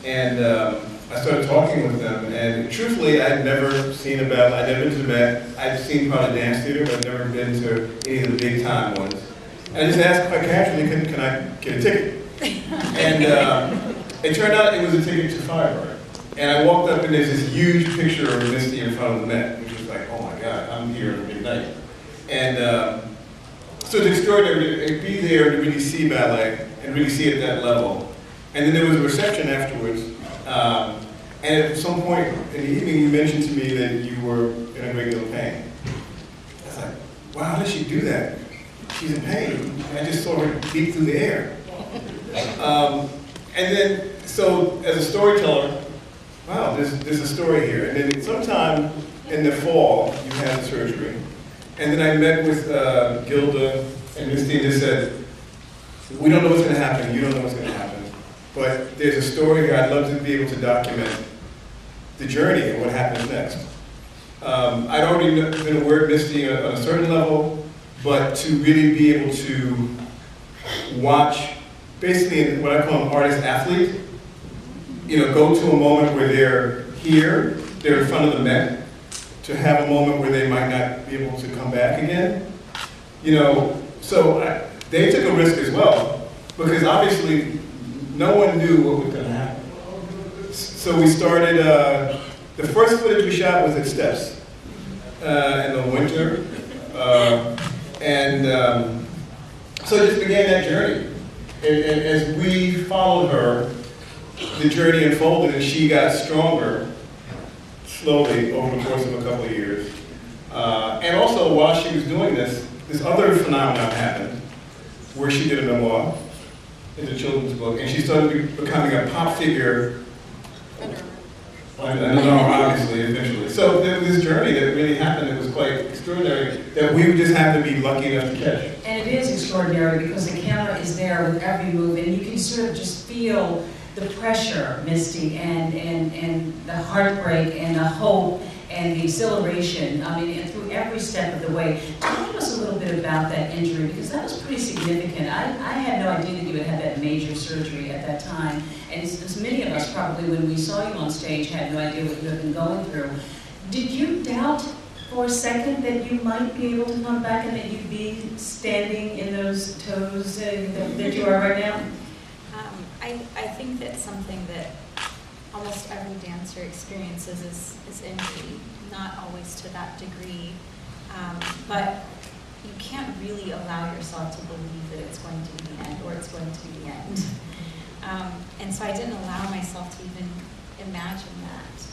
And I started talking with them, and truthfully, I had never seen a ballet. I'd never been to the Met. I'd seen probably dance theater, but I'd never been to any of the big time ones. And I just asked quite casually, can I get a ticket? And it turned out it was a ticket to Firebird. And I walked up, and there's this huge picture of Misty in front of the Met, which was like, oh my God, I'm here at midnight. And so it's extraordinary to be there to really see ballet and really see it at that level. And then there was a reception afterwards. And at some point in the evening, you mentioned to me that you were in a great deal of pain. I was like, wow, how does she do that? She's in pain. And I just saw her leap through the air. And then, so as a storyteller, wow, there's a story here. And then sometime in the fall, you had the surgery. And then I met with Gilda and Misty, and they said, we don't know what's going to happen, you don't know what's going to happen. But there's a story here I'd love to be able to document the journey and what happens next. I'd already been aware of Misty on a certain level, but to really be able to watch, basically what I call an artist-athlete, go to a moment where they're here, they're in front of the Met, to have a moment where they might not be able to come back again. So they took a risk as well, because obviously no one knew what was going to happen. So we started, the first footage we shot was at Steps in the winter. So it just began that journey. And as we followed her, the journey unfolded and she got stronger slowly over the course of a couple of years. And also while she was doing this other phenomenon happened where she did a memoir. In the children's book, and she started becoming a pop figure. Obviously, eventually. So there was this journey that really happened that was quite extraordinary, that we just happened to be lucky enough to catch. And it is extraordinary because the camera is there with every move, and you can sort of just feel the pressure, Misty, and the heartbreak, and the hope, and the exhilaration, and through every step of the way. Tell us a little bit about that injury, because that was pretty significant. I had no idea that you had had that major surgery at that time, and as many of us probably, when we saw you on stage, had no idea what you had been going through. Did you doubt for a second that you might be able to come back and that you'd be standing in those toes that you are right now? I think that's something that almost every dancer experiences is injury, not always to that degree, but you can't really allow yourself to believe that it's going to be the end, or it's going to be the end. And so I didn't allow myself to even imagine that.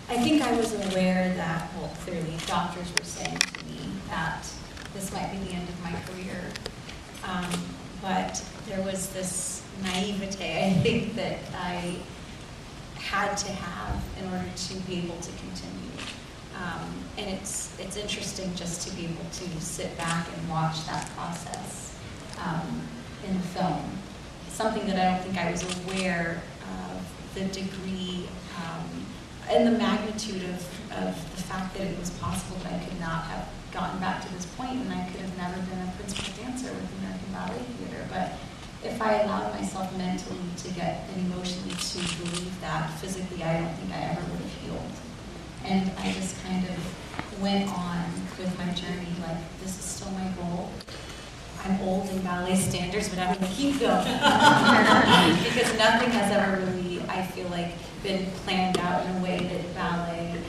I think I was aware that, well, clearly doctors were saying to me that this might be the end of my career, but there was this naivete, I think, that I had to have in order to be able to continue. And it's interesting just to be able to sit back and watch that process in the film. Something that I don't think I was aware of the degree and the magnitude of the fact that it was possible that I could not have gotten back to this point, and I could have never been a principal dancer with the American Ballet Theater. But if I allowed myself mentally to get and emotionally to believe that, physically I don't think I ever would have healed. And I just kind of went on with my journey like, this is still my goal. I'm old in ballet standards, but I'm going to keep going. Because nothing has ever really, I feel like, been planned out in a way that ballet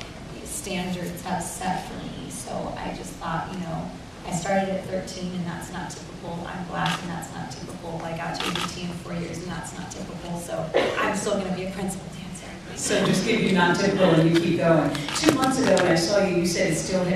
standards have set for me. So I just thought, I started at 13 and that's not typical. I'm Black and that's not typical. I got to ABT in 4 years and that's not typical. So I'm still going to be a principal dancer. So just give you not typical and you keep going. 2 months ago when I saw you, you said it still